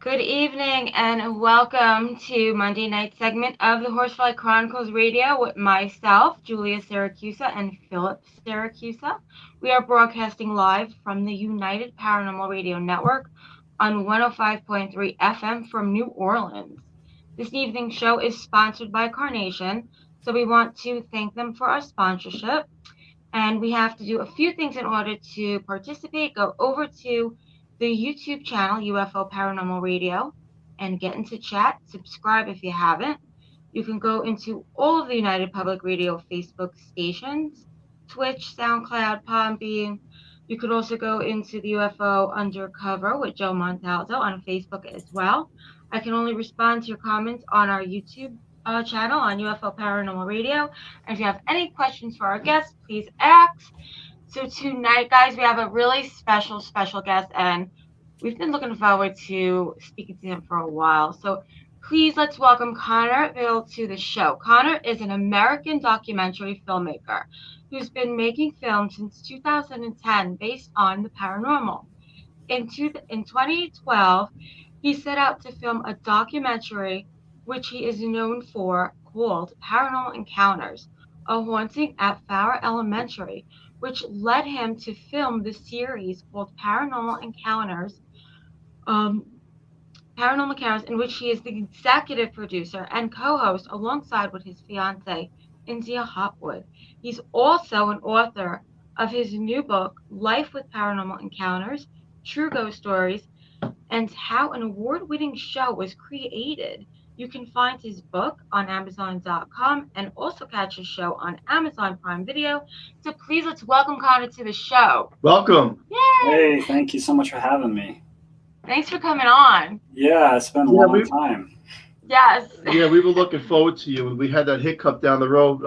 Good evening and welcome to Monday night segment of the Horsefly Chronicles Radio with myself, Julia Siracusa, and Philip Siracusa. We are broadcasting live from the United Paranormal Radio Network on 105.3 FM from New Orleans. This evening's show is sponsored by Carnation, so we want to thank them for our sponsorship. And we have to do a few things in order to participate. Go over to the YouTube channel, UFO Paranormal Radio, and get into chat. Subscribe if you haven't. You can go into all of the United Public Radio Facebook stations, Twitch, SoundCloud, Podbean. You could also go into the UFO Undercover with Joe Montalto on Facebook as well. I can only respond to your comments on our YouTube channel on UFO Paranormal Radio. And if you have any questions for our guests, please ask. So tonight, guys, we have a really special guest, and we've been looking forward to speaking to him for a while. So please let's welcome Connor Biddle to the show. Connor is an American documentary filmmaker who's been making films since 2010 based on the paranormal. In 2012, he set out to film a documentary which he is known for, called Paranormal Encounters, a haunting at Farrer Elementary, which led him to film the series called Paranormal Encounters, in which he is the executive producer and co-host alongside with his fiancée, India Hopwood. He's also an author of his new book, Life with Paranormal Encounters, True Ghost Stories, and How an Award-Winning Show Was Created. You can find his book on Amazon.com and also catch his show on Amazon Prime Video. So please let's welcome Connor to the show. Welcome. Yay! Hey, thank you so much for having me. Thanks for coming on. Yeah, it's been a long time. Yes. Yeah, we were looking forward to you, and we had that hiccup down the road.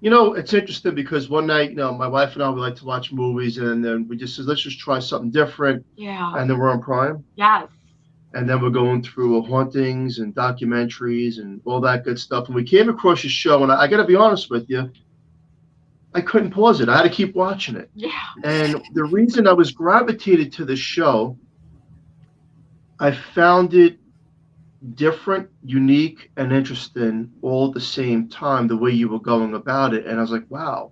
It's interesting because one night, my wife and I, we like to watch movies, and then we just said, let's just try something different. Yeah. And then we're on Prime. Yes. And then we're going through hauntings and documentaries and all that good stuff. And we came across your show, and I got to be honest with you, I couldn't pause it. I had to keep watching it. Yeah. And the reason I was gravitated to the show, I found it different, unique, and interesting all at the same time, the way you were going about it. And I was like, wow.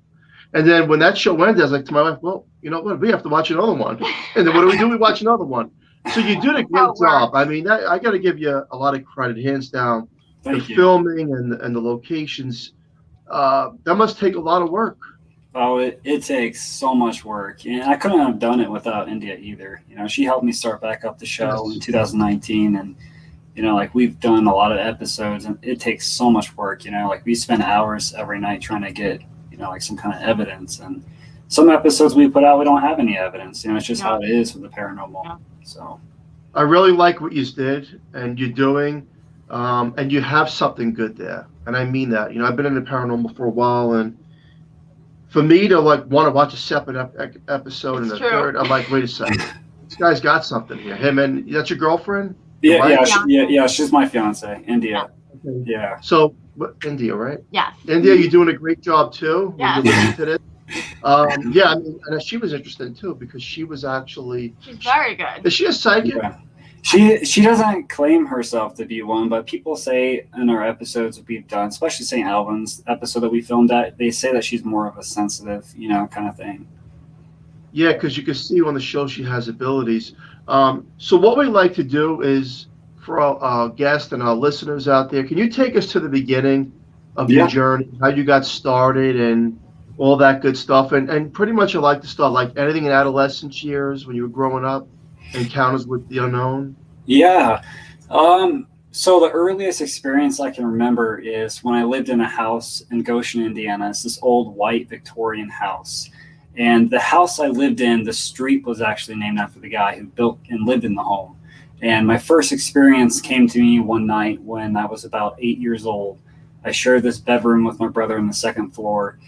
And then when that show ended, I was like to my wife, well, you know what? We have to watch another one. And then what do? We watch another one. So you did a great job. I mean, I got to give you a lot of credit, hands down. Thank you. Filming and the locations, that must take a lot of work. Oh, it takes so much work. And I couldn't have done it without India either. She helped me start back up the show in 2019. And, we've done a lot of episodes, and it takes so much work. We spend hours every night trying to get, some kind of evidence. And some episodes we put out, we don't have any evidence. It's just how it is with the paranormal. Yeah. So I really like what you did and you're doing, and you have something good there. And I mean that. I've been in the paranormal for a while, and for me to want to watch a separate episode and a third, I'm like, wait a second, this guy's got something here. Him, and that's your girlfriend? Yeah, she's my fiance, India. Okay. Yeah. So India, right? Yes. India, you're doing a great job too. Yes. You're listening to this. Yeah, I mean, and she was interesting too because she was actually. She's very good. Is she a psychic? Yeah. She doesn't claim herself to be one, but people say in our episodes that we've done, especially St. Alvin's episode that we filmed at, they say that she's more of a sensitive, kind of thing. Yeah, because you can see on the show she has abilities. So what we like to do is, for our guests and our listeners out there, can you take us to the beginning of your journey, how you got started and all that good stuff? And pretty much I like to start like anything in adolescence years when you were growing up, encounters with the unknown. Yeah. So the earliest experience I can remember is when I lived in a house in Goshen, Indiana. It's this old white Victorian house. And the house I lived in, the street was actually named after the guy who built and lived in the home. And my first experience came to me one night when I was about 8 years old. I shared this bedroom with my brother on the second floor.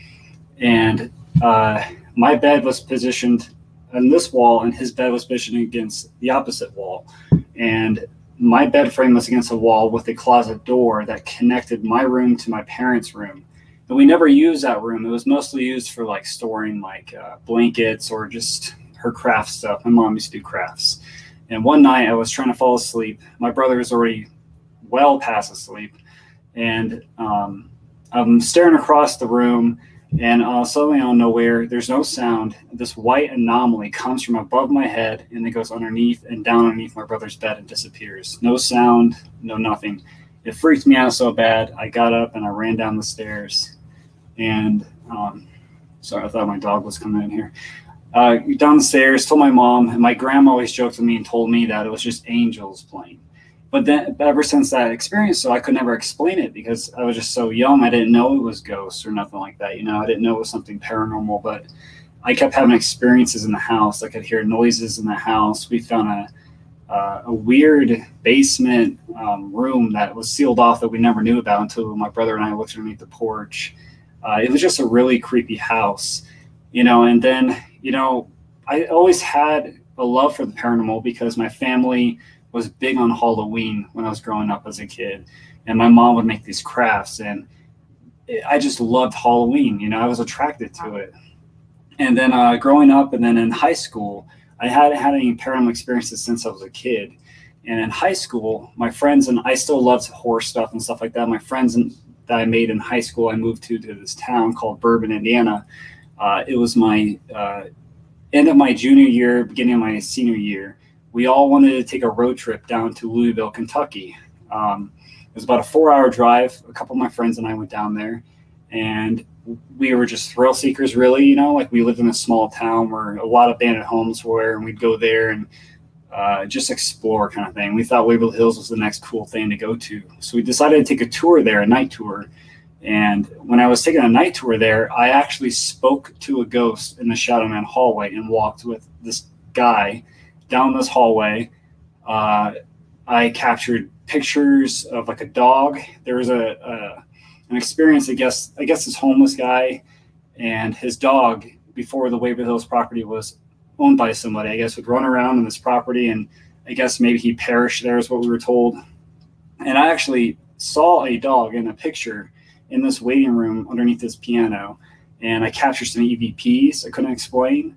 And my bed was positioned on this wall, and his bed was positioned against the opposite wall. And my bed frame was against a wall with a closet door that connected my room to my parents' room. And we never used that room. It was mostly used for storing blankets or just her craft stuff. My mom used to do crafts. And one night I was trying to fall asleep. My brother was already well past asleep. And I'm staring across the room, and suddenly out of nowhere, there's no sound. This white anomaly comes from above my head, and it goes underneath and down underneath my brother's bed and disappears. No sound, no nothing. It freaked me out so bad. I got up and I ran down the stairs. And sorry, I thought my dog was coming in here. Down the stairs, told my mom, and my grandma always joked with me and told me that it was just angels playing. But then ever since that experience, so I could never explain it because I was just so young. I didn't know it was ghosts or nothing like that. I didn't know it was something paranormal, but I kept having experiences in the house. I could hear noises in the house. We found a weird basement room that was sealed off that we never knew about until my brother and I looked underneath the porch. It was just a really creepy house, and then, I always had a love for the paranormal because my family was big on Halloween when I was growing up as a kid, and my mom would make these crafts, and I just loved Halloween. I was attracted to it. And then growing up, and then in high school, I hadn't had any paranormal experiences since I was a kid. And in high school, my friends, and I still loved horror stuff and stuff like that. My friends that I made in high school, I moved to this town called Bourbon, Indiana. It was my end of my junior year, beginning of my senior year. We all wanted to take a road trip down to Louisville, Kentucky. It was about a 4-hour drive. A couple of my friends and I went down there, and we were just thrill seekers, really. Like we lived in a small town where a lot of abandoned homes were, and we'd go there and just explore kind of thing. We thought Waverly Hills was the next cool thing to go to. So we decided to take a tour there, a night tour. And when I was taking a night tour there, I actually spoke to a ghost in the Shadow Man hallway and walked with this guy down this hallway. I captured pictures of like a dog. There was an experience, I guess this homeless guy and his dog, before the Waverly Hills property was owned by somebody, I guess, would run around on this property, and I guess maybe he perished there is what we were told. And I actually saw a dog in a picture in this waiting room underneath this piano, and I captured some EVPs I couldn't explain.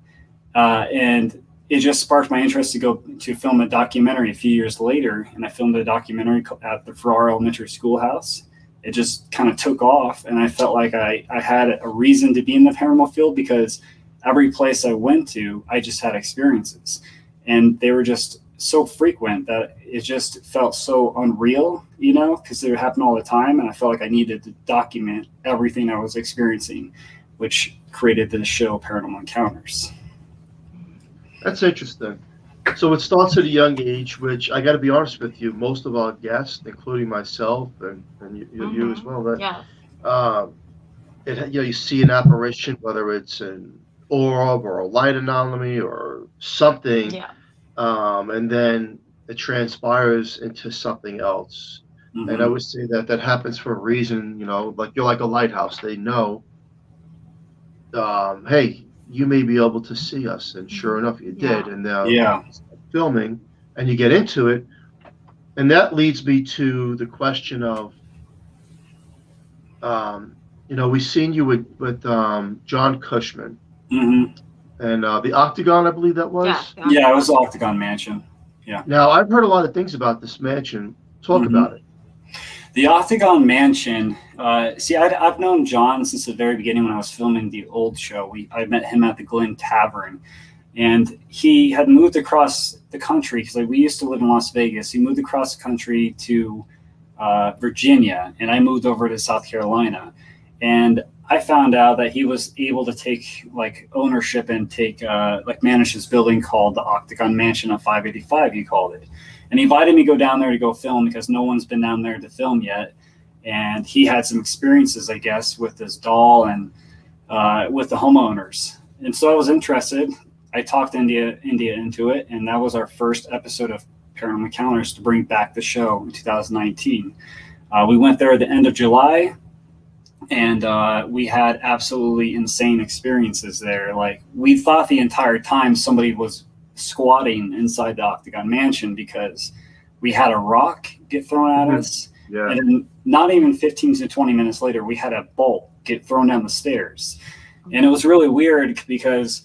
And it just sparked my interest to go to film a documentary a few years later, and I filmed a documentary at the Farrar Elementary Schoolhouse. It just kind of took off, and I felt like I had a reason to be in the paranormal field because every place I went to, I just had experiences, and they were just so frequent that it just felt so unreal, because they would happen all the time, and I felt like I needed to document everything I was experiencing, which created the show Paranormal Encounters. That's interesting. So it starts at a young age, which I got to be honest with you, most of our guests, including myself and you as well, that you see an apparition, whether it's an orb or a light anomaly or something, and then it transpires into something else. Mm-hmm. And I would say that happens for a reason. Like you're like a lighthouse. They know, hey, you may be able to see us, and sure enough, you did. And filming, and you get into it, and that leads me to the question of, we've seen you with John Cushman, and the Octagon, I believe that was. Yeah, it was the Octagon Mansion. Yeah. Now I've heard a lot of things about this mansion. Talk about it. The Octagon Mansion. I've known John since the very beginning when I was filming the old show. I met him at the Glen Tavern, and he had moved across the country because we used to live in Las Vegas. He moved across the country to Virginia, and I moved over to South Carolina. And I found out that he was able to take ownership and manage this building called the Octagon Mansion of 585, he called it. And he invited me to go down there to go film because no one's been down there to film yet. And he had some experiences, I guess, with this doll and with the homeowners. And so I was interested. I talked India into it, and that was our first episode of Paranormal Encounters to bring back the show in 2019. We went there at the end of July, and we had absolutely insane experiences there. We thought the entire time somebody was squatting inside the Octagon Mansion because we had a rock get thrown at us. Yeah. And then not even 15 to 20 minutes later, we had a bolt get thrown down the stairs. And it was really weird because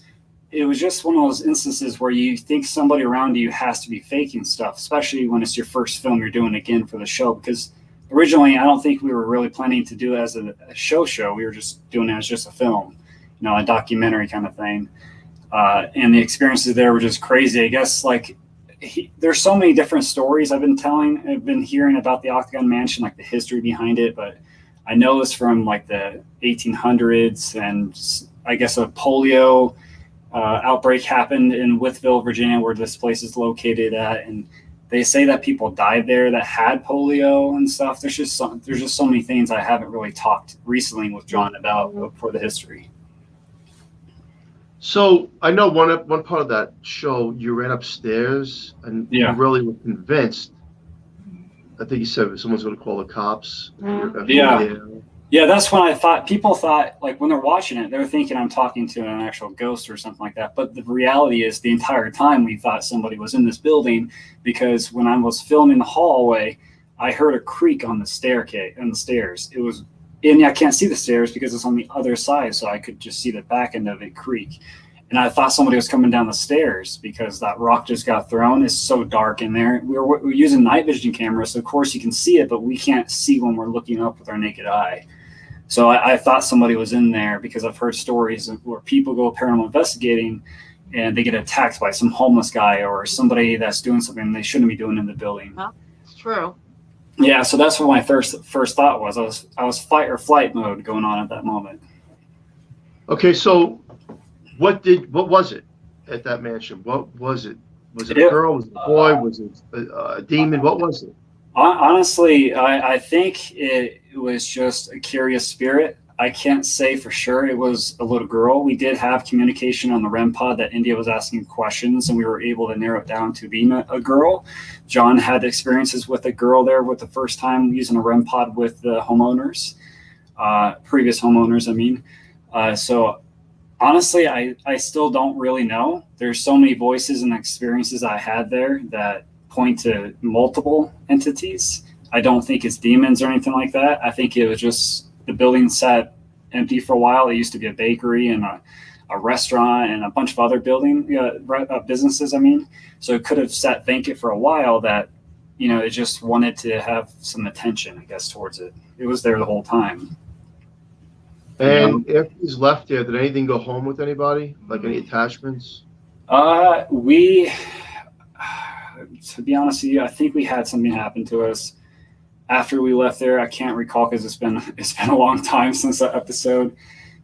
it was just one of those instances where you think somebody around you has to be faking stuff, especially when it's your first film you're doing again for the show. Because originally, I don't think we were really planning to do it as a show. We were just doing it as just a film, a documentary kind of thing. And the experiences there were just crazy. I guess there's so many different stories I've been hearing about the Octagon Mansion, like the history behind it. But I know it's from like the 1800s, and I guess a polio outbreak happened in Wytheville, Virginia, where this place is located at, and they say that people died there that had polio and stuff. There's just so many things I haven't really talked recently with John about for the history. So I know one part of that show, you ran upstairs and you really were convinced. I think you said someone's going to call the cops. Yeah, that's when people thought, like, when they're watching it, they're thinking I'm talking to an actual ghost or something like that. But the reality is, the entire time we thought somebody was in this building, because when I was filming the hallway, I heard a creak on the staircase and the stairs. And I can't see the stairs because it's on the other side, so I could just see the back end of it creak. And I thought somebody was coming down the stairs because that rock just got thrown. It's so dark in there. We're using night vision cameras, so of course you can see it, but we can't see when we're looking up with our naked eye. So I thought somebody was in there because I've heard stories where people go paranormal investigating and they get attacked by some homeless guy or somebody that's doing something they shouldn't be doing in the building. Well, it's true. Yeah, so that's what my first thought was. I was fight or flight mode going on at that moment. Okay, so what was it at that mansion? What was it? Was it a girl? Was it a boy? Was it a demon? What was it? Honestly, I think it was just a curious spirit. I can't say for sure it was a little girl. We did have communication on the REM pod that India was asking questions, and we were able to narrow it down to being a girl. John had experiences with a girl there with the first time using a REM pod with the homeowners, previous homeowners, I mean. So honestly, I still don't really know. There's so many voices and experiences I had there that point to multiple entities. I don't think it's demons or anything like that. I think it was just the building sat empty for a while. It used to be a bakery and a restaurant and a bunch of other businesses. I mean, so it could have sat vacant for a while. That it just wanted to have some attention, I guess, towards it. It was there the whole time. And after he's left there, did anything go home with anybody? Like any attachments? To be honest with you, I think we had something happen to us after we left there. I can't recall because it's been a long time since that episode.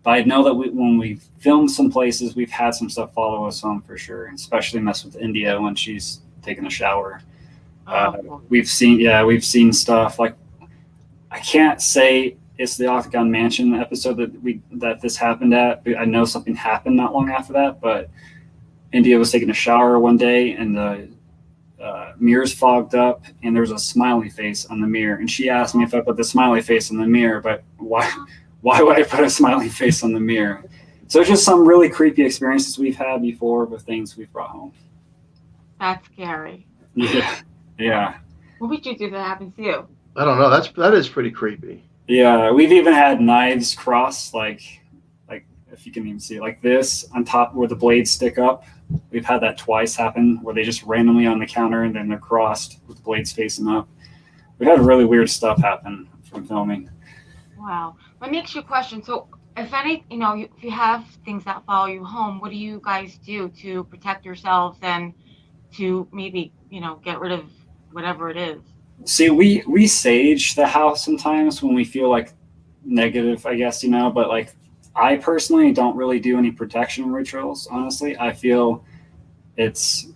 But I know that when we filmed some places, we've had some stuff follow us home for sure, especially mess with India when she's taking a shower. We've seen stuff like, I can't say it's the Octagon Mansion episode that this happened at. I know something happened not long after that, but India was taking a shower one day and the mirrors fogged up and there was a smiley face on the mirror. And she asked me if I put the smiley face on the mirror, but why would I put a smiley face on the mirror? So it's just some really creepy experiences we've had before with things we've brought home. That's scary. Yeah. What would you do if that happens to you? I don't know. That is pretty creepy. Yeah, we've even had knives crossed, like if you can even see it, like this on top where the blades stick up. We've had that twice happen where they just randomly on the counter and then they're crossed with the blades facing up. We've had really weird stuff happen from filming. Wow. Let me ask you a question. So if you have things that follow you home, what do you guys do to protect yourselves and to maybe, get rid of whatever it is? See, we sage the house sometimes when we feel like negative, I guess, but like I personally don't really do any protection rituals, honestly. I feel it's,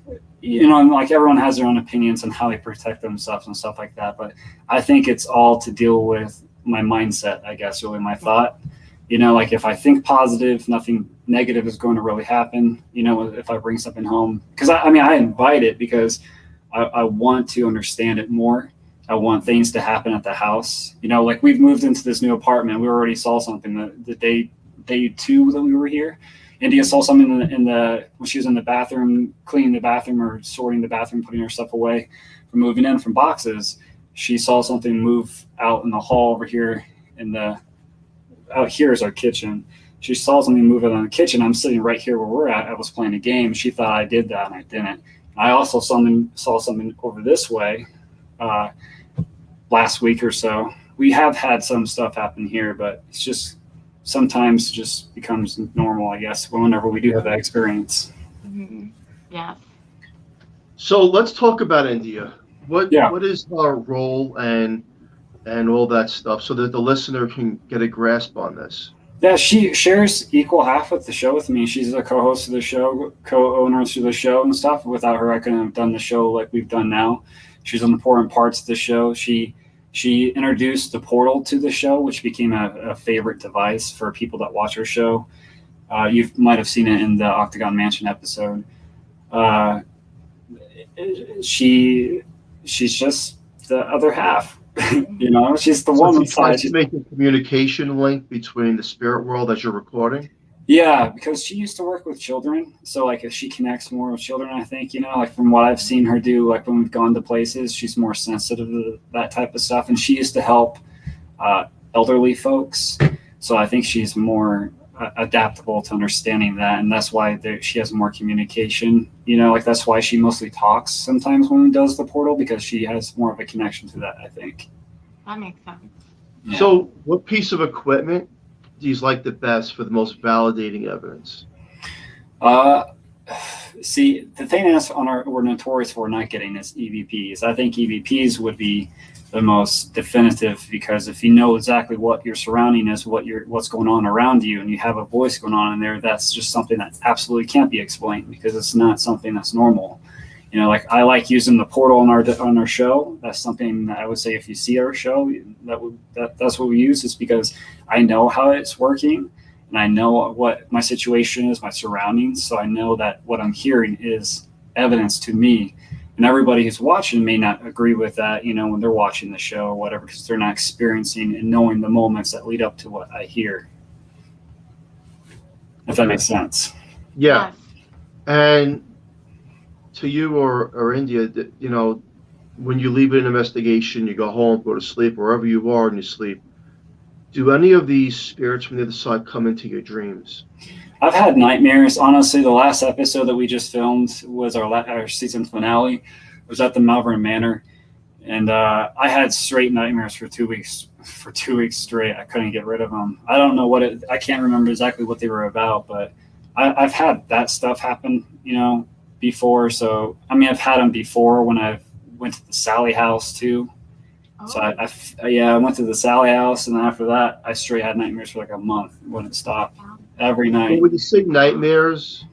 like everyone has their own opinions on how they protect themselves and stuff like that. But I think it's all to deal with my mindset, I guess, really my thought. Like if I think positive, nothing negative is going to really happen, if I bring something home. Because I invite it because I want to understand it more. I want things to happen at the house. Like we've moved into this new apartment. We already saw something the day 2 that we were here. India saw something when she was in the bathroom, cleaning the bathroom or sorting the bathroom, putting her stuff away from moving in from boxes. She saw something move out in the hall over here out here is our kitchen. She saw something moving in the kitchen. I'm sitting right here where we're at. I was playing a game. She thought I did that, and I didn't. I also saw something over this way last week or so. We have had some stuff happen here, but it's just sometimes just becomes normal, I guess, whenever we do have that experience. Mm-hmm. Yeah. So let's talk about India. What Yeah. what is our role and all that stuff, so that the listener can get a grasp on this? Yeah, she shares equal half of the show with me. She's a co-host of the show, co-owner to the show and stuff. Without her, I couldn't have done the show like we've done now. She's on important parts of the show. She introduced the portal to the show, which became a favorite device for people that watch our show. You might have seen it in the Octagon Mansion episode. She's just the other half. You know, she's the So woman she tries side. to make a communication link between the spirit world as you're recording. Yeah, because she used to work with children. So, like, if she connects more with children, I think, you know, like from what I've seen her do, like when we've gone to places, she's more sensitive to that type of stuff. And she used to help elderly folks. So I think she's more adaptable to understanding that. And that's why she has more communication. You know, like that's why she mostly talks sometimes when she does the portal, because she has more of a connection to that, I think. That makes sense. Yeah. So what piece of equipment do you like the best for the most validating evidence? See, the thing is, we're notorious for not getting is EVPs. I think EVPs would be the most definitive, because if you know exactly what your surrounding is, what's going on around you, and you have a voice going on in there, that's just something that absolutely can't be explained, because it's not something that's normal. You know, like I like using the portal on our show. That's something that I would say, if you see our show, that's what we use, is because I know how it's working, and I know what my situation is, my surroundings. So I know that what I'm hearing is evidence to me. And everybody who's watching may not agree with that, you know, when they're watching the show or whatever, because they're not experiencing and knowing the moments that lead up to what I hear. If that makes sense. Yeah. And to you or India, you know, when you leave an investigation, you go home, go to sleep, wherever you are and you sleep, do any of these spirits from the other side come into your dreams? I've had nightmares. Honestly, the last episode that we just filmed was our season finale. It was at the Malvern Manor, and I had straight nightmares for 2 weeks. For 2 weeks straight, I couldn't get rid of them. I don't know I can't remember exactly what they were about, but I've had that stuff happen, you know, before. So I mean, I've had them before when I went to the Sally house too. Oh. So I went to the Sally house, and then after that, I straight had nightmares for like a month. It wouldn't stop. Every night. Well, when you say nightmares,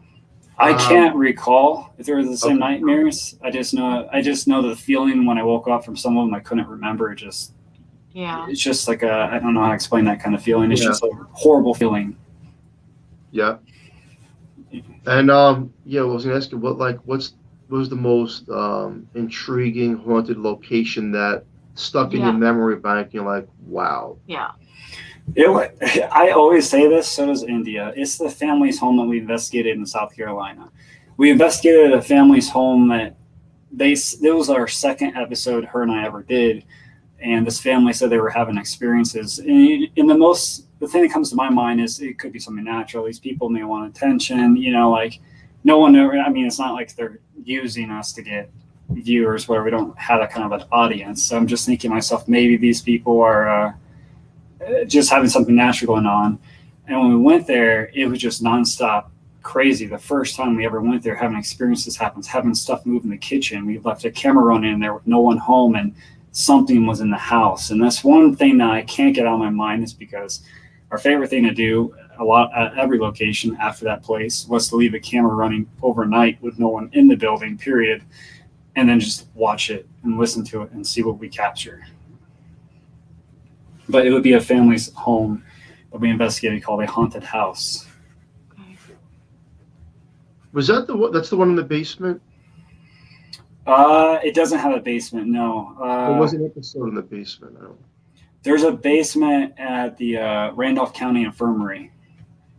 I can't recall if they were the same nightmares. I just know the feeling when I woke up from some of them. I couldn't remember. It's just like I don't know how to explain that kind of feeling. It's just a horrible feeling. Yeah. And I was gonna ask you what was the most intriguing haunted location that stuck in your memory bank? You're like, wow. Yeah. I always say this, so does India. It's the family's home that we investigated in South Carolina. We investigated a family's home that it was our second episode her and I ever did. And this family said they were having experiences. And the thing that comes to my mind is it could be something natural. These people may want attention, you know, like no one ever, I mean, it's not like they're using us to get viewers where we don't have that kind of an audience. So I'm just thinking to myself, maybe these people are, just having something natural going on. And when we went there, it was just nonstop crazy. The first time we ever went there, having experiences happens, having stuff move in the kitchen. We left a camera running in there with no one home, and something was in the house. And that's one thing that I can't get out of my mind, is because our favorite thing to do a lot at every location after that place was to leave a camera running overnight with no one in the building, period, and then just watch it and listen to it and see what we capture. But it would be a family's home that we investigated called a haunted house. Okay. Was that that's the one in the basement? It doesn't have a basement, no. There was an episode in the basement. There's a basement at the Randolph County Infirmary.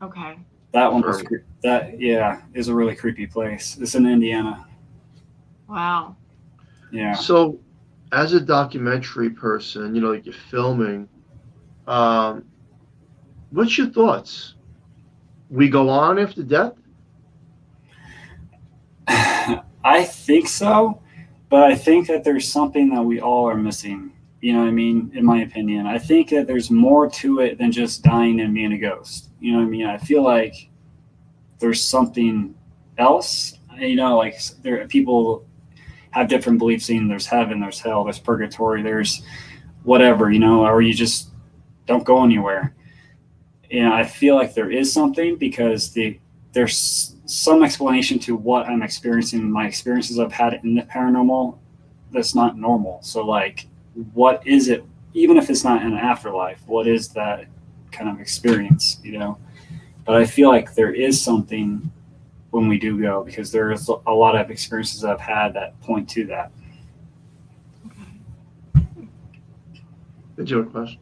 Okay. That one was is a really creepy place. It's in Indiana. Wow. Yeah. So, as a documentary person, you know, like you're filming. What's your thoughts? we go on after death? I think so, but I think that there's something that we all are missing. You know what I mean? In my opinion, I think that there's more to it than just dying and being a ghost. You know what I mean? I feel like there's something else. You know, like people have different beliefs. In there's heaven, there's hell, there's purgatory, there's whatever. You know, or you just don't go anywhere. And I feel like there is something because there's some explanation to what I'm experiencing. My experiences I've had in the paranormal that's not normal. So like, what is it? Even if it's not in an afterlife, what is that kind of experience? You know, but I feel like there is something when we do go because there's a lot of experiences I've had that point to that. Did you have a question?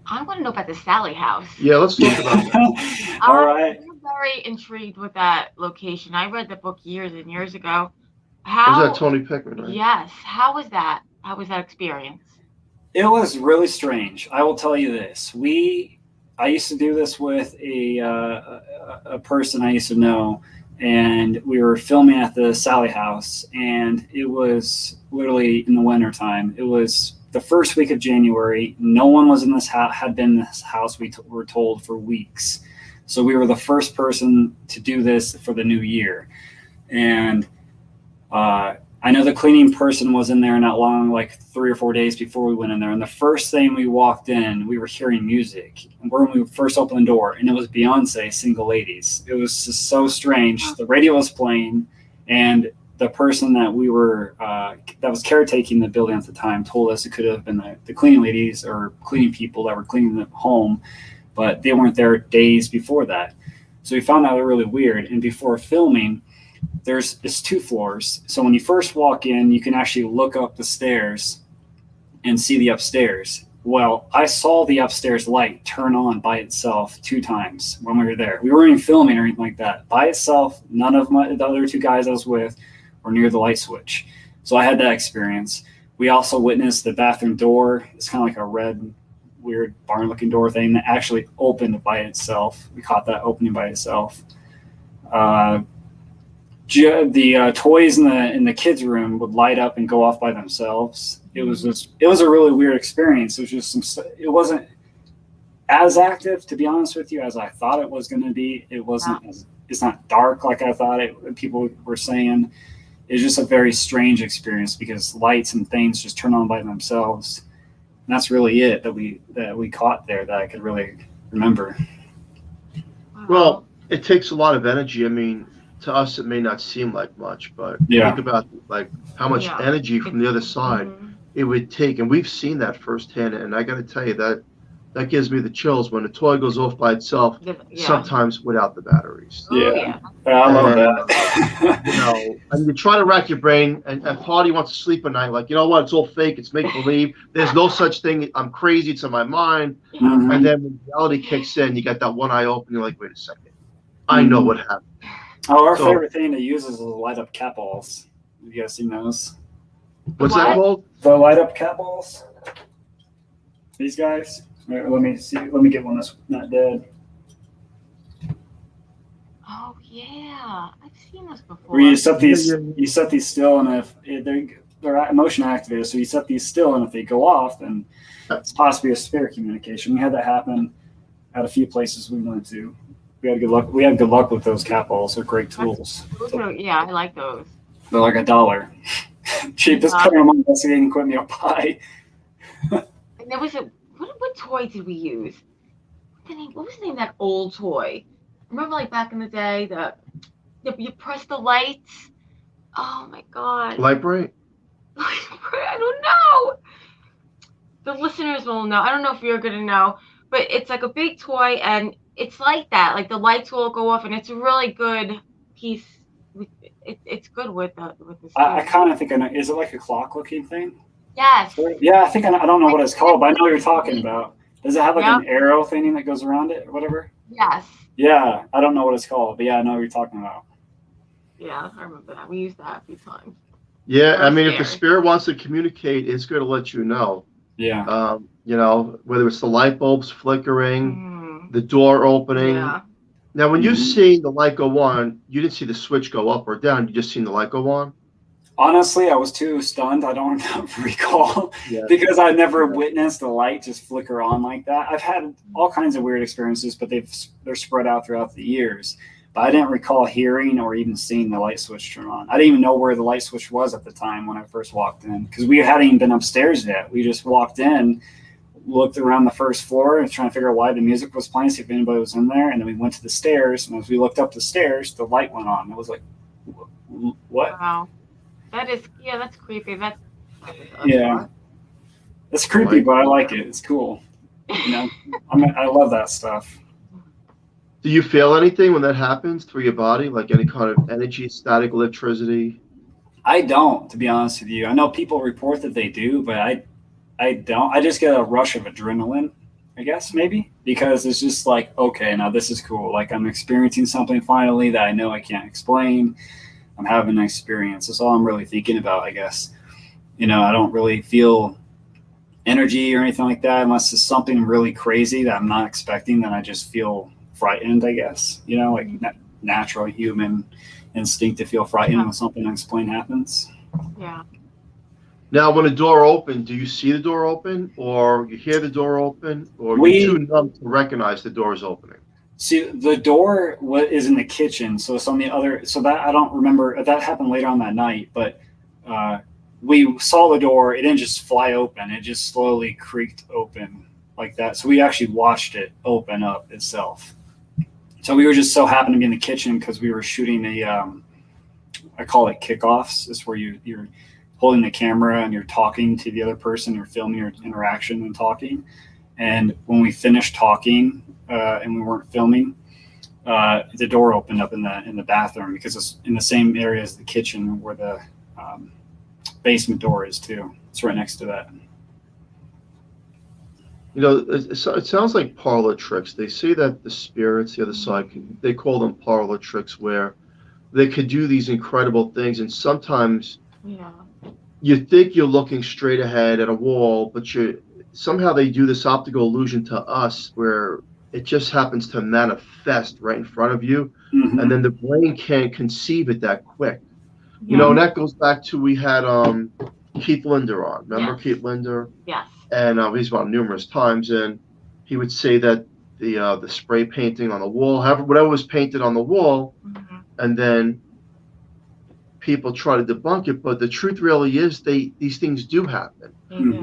I want to know about the Sally House. Yeah, let's talk about that. All right. I'm very intrigued with that location. I read the book years and years ago. Was that Tony Pickman, right? Yes. How was that? How was that experience? It was really strange. I will tell you this. I used to do this with a person I used to know, and we were filming at the Sally House, and it was literally in the wintertime. It was the first week of January. No one was in this had been in this house, we were told, for weeks. So we were the first person to do this for the new year. And I know the cleaning person was in there not long, like 3 or 4 days before we went in there. And the first thing we walked in, we were hearing music. And when we first opened the door, and it was Beyonce, Single Ladies. It was just so strange. The radio was playing, and the person that we were that was caretaking the building at the time told us it could have been the cleaning ladies or cleaning people that were cleaning the home, but they weren't there days before that. So we found that really weird. And before filming, it's 2 floors. So when you first walk in, you can actually look up the stairs and see the upstairs. Well, I saw the upstairs light turn on by itself 2 times when we were there. We weren't even filming or anything like that. By itself, none of the other 2 guys I was with were near the light switch. So I had that experience. We also witnessed the bathroom door. It's kind of like a red, weird barn-looking door thing that actually opened by itself. We caught that opening by itself. The toys in the kids' room would light up and go off by themselves. It was a really weird experience. It was just it wasn't as active, to be honest with you, as I thought it was going to be. It wasn't it's not dark like I thought people were saying. It's just a very strange experience because lights and things just turn on by themselves. And that's really it that we caught there that I could really remember. Well, it takes a lot of energy. I mean, to us, it may not seem like much, but think about like how much energy from the other side it would take. And we've seen that firsthand. And I got to tell you that gives me the chills when a toy goes off by itself, sometimes without the batteries. I love that. You know, and you try to rack your brain, and part of you wants to sleep at night, like, you know what, it's all fake, it's make-believe, there's no such thing, I'm crazy, it's in my mind. Mm-hmm. And then when reality kicks in, you got that one eye open, you're like, wait a second, I know what happened. Oh, our favorite thing to use is the light-up cat balls. Have you guys seen those? What's that called? The light-up cat balls. These guys. Let me see. Let me get one that's not dead. Oh yeah, I've seen this before. Where you set these still, and if they're motion activated, so you set these still, and if they go off, then it's possibly a spirit communication. We had that happen at a few places we went to. We had good luck. We had good luck with those cat balls. They're great tools. Yeah, I like those. They're like $1. Cheapest paranormal investigating equipment you'll buy. And there was what toy did we use? What was the name of that old toy? Remember, like back in the day, you press the lights. Oh my God! Light bright? I don't know. The listeners will know. I don't know if you're gonna know, but it's like a big toy, and it's like that. Like the lights will go off, and it's a really good piece. It's good with the. I kind of think I know. Is it like a clock-looking thing? Yes. Yeah, I think I don't know what it's called, but I know what you're talking about. Does it have like an arrow thing that goes around it or whatever? Yes. Yeah, I don't know what it's called, but yeah, I know what you're talking about. Yeah, I remember that. We used that a few times. Yeah, I mean, if the spirit wants to communicate, it's going to let you know. Yeah. You know, whether it's the light bulbs flickering, the door opening, Now, when you seen the light go on, you didn't see the switch go up or down. You just seen the light go on. Honestly, I was too stunned. I don't recall because I never witnessed the light just flicker on like that. I've had all kinds of weird experiences, but they're spread out throughout the years. But I didn't recall hearing or even seeing the light switch turn on. I didn't even know where the light switch was at the time when I first walked in because we hadn't even been upstairs yet. We just walked in, looked around the first floor and trying to figure out why the music was playing, see if anybody was in there. And then we went to the stairs. And as we looked up the stairs, the light went on. It was like, what? Wow. That's creepy. That's creepy, but I like it. It's cool. You know, I love that stuff. Do you feel anything when that happens through your body, like any kind of energy, static, electricity? I don't, to be honest with you. I know people report that they do, but I don't. I just get a rush of adrenaline, I guess, maybe, because it's just like, okay, now this is cool. Like I'm experiencing something finally that I know I can't explain. I'm having an experience. That's all I'm really thinking about, I guess. You know, I don't really feel energy or anything like that unless it's something really crazy that I'm not expecting. Then I just feel frightened, I guess. You know, like natural human instinct to feel frightened when something unexplained happens. Yeah. Now, when a door opens, do you see the door open, or you hear the door open, or you're too numb to recognize the door is opening? See, the door is in the kitchen, so it's on the other. So that I don't remember. That happened later on that night, but we saw the door. It didn't just fly open; it just slowly creaked open like that. So we actually watched it open up itself. So we were just so happened to be in the kitchen because we were shooting I call it kickoffs. It's where you're holding the camera and you're talking to the other person. You're filming your interaction and talking. And when we finished talking and we weren't filming, the door opened up in the bathroom because it's in the same area as the kitchen where the basement door is too. It's right next to that. You know, it sounds like parlor tricks. They say that the spirits, the other side, they call them parlor tricks, where they could do these incredible things. And sometimes you think you're looking straight ahead at a wall, but somehow they do this optical illusion to us where it just happens to manifest right in front of you. Mm-hmm. And then the brain can't conceive it that quick. You know, and that goes back to, we had Keith Linder on. Remember Keith Linder? Yes. And he's on numerous times, and he would say that the spray painting on the wall, whatever was painted on the wall, and then people try to debunk it, but the truth really is these things do happen.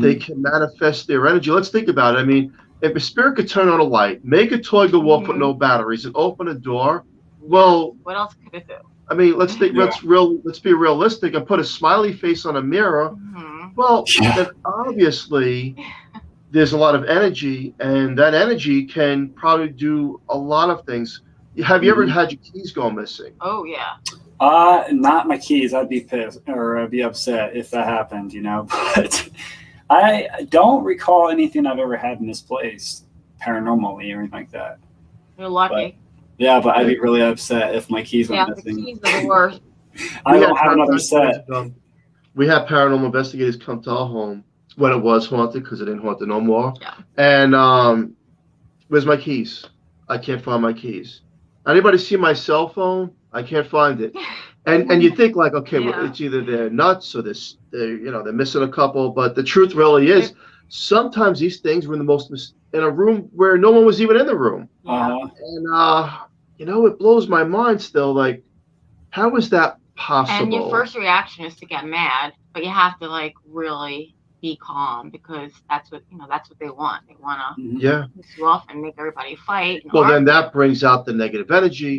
They can manifest their energy. Let's think about it. I mean, if a spirit could turn on a light, make a toy go off with no batteries, and open a door, well, what else could it do? I mean, let's think. Let's be realistic and put a smiley face on a mirror. Well, then obviously there's a lot of energy, and that energy can probably do a lot of things. Have you ever had your keys go missing? Oh yeah. Not my keys. I'd be pissed or I'd be upset if that happened, you know. But I don't recall anything I've ever had in this place paranormally or anything like that. You're lucky. But I'd be really upset if my keys went missing. The keys are the worst. I don't have another set. We had paranormal investigators come to our home when it was haunted, because it didn't haunt it no more. Yeah. And where's my keys? I can't find my keys. Anybody see my cell phone? I can't find it. And you think like, okay, well, it's either they're nuts or they're missing a couple. But the truth really is, sometimes these things were in a room where no one was even in the room. And it blows my mind still. Like, how is that possible? And your first reaction is to get mad, but you have to like really be calm, because that's what they want. They want to piss you off and make everybody fight. Well, then that brings out the negative energy,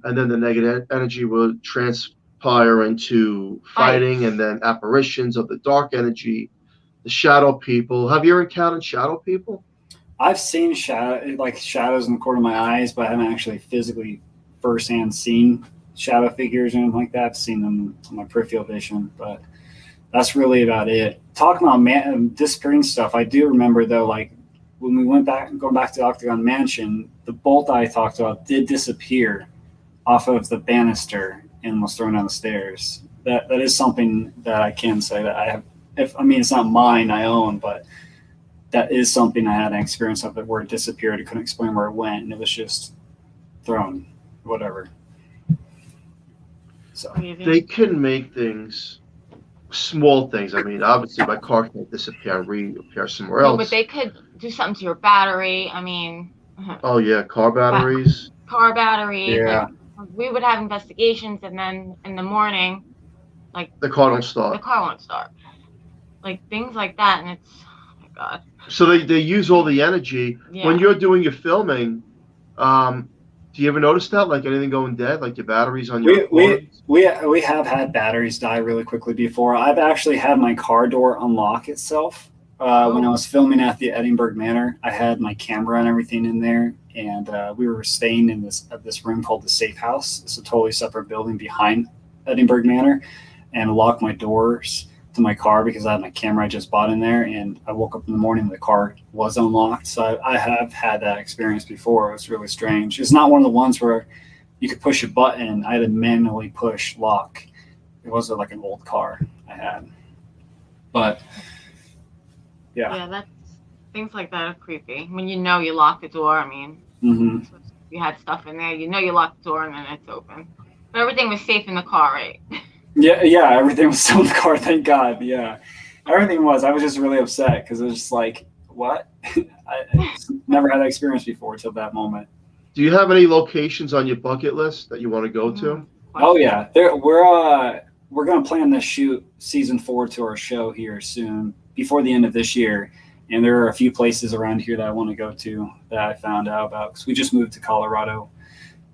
and then the negative energy will transpire into fighting, and then apparitions of the dark energy, the shadow people. Have you ever encountered shadow people? I've seen shadows in the corner of my eyes, but I haven't actually physically firsthand seen shadow figures or anything like that. I've seen them on my peripheral vision, but that's really about it. Talking about disappearing stuff, I do remember though, like when we going back to the Octagon Mansion, the bolt I talked about did disappear off of the banister and was thrown down the stairs. That is something that I can say that I have. It's not mine, I own, but that is something I had an experience of it where it disappeared. I couldn't explain where it went, and it was just thrown. whatever. So They can make things, small things. I mean, obviously my car can't disappear and reappear somewhere No, else. but they could do something to your battery. I mean, Oh yeah, car batteries. car batteries. yeah, Like, we would have investigations, and then in the morning, like The car don't the start. car won't start. Like things like that, and it's, oh my God. So they use all the energy Yeah. when you're doing your filming. Do you ever notice that, like anything going dead, like your batteries on your phones? we have had batteries die really quickly before. I've actually had my car door unlock itself. When I was filming at the Edinburgh Manor, I had my camera and everything in there, and we were staying in this room called the Safe House. It's a totally separate building behind Edinburgh Manor, and locked my doors to my car because I had my camera I just bought in there, and I woke up in the morning and the car was unlocked. So I have had that experience before. It was really strange. It's not one of the ones where you could push a button. I had to manually push lock. It wasn't like an old car I had, but yeah. Yeah, that's things like that are creepy. When you know you lock the door. I mean, you had stuff in there. You know you locked the door and then it's open. But everything was safe in the car, right? Yeah, everything was still in the car, thank God. Yeah, everything was. I was just really upset because it was just like, what? I never had that experience before till that moment. Do you have any locations on your bucket list that you want to go to? Oh yeah, we're gonna plan to shoot season 4 to our show here soon, before the end of this year. And there are a few places around here that I want to go to that I found out about because we just moved to Colorado.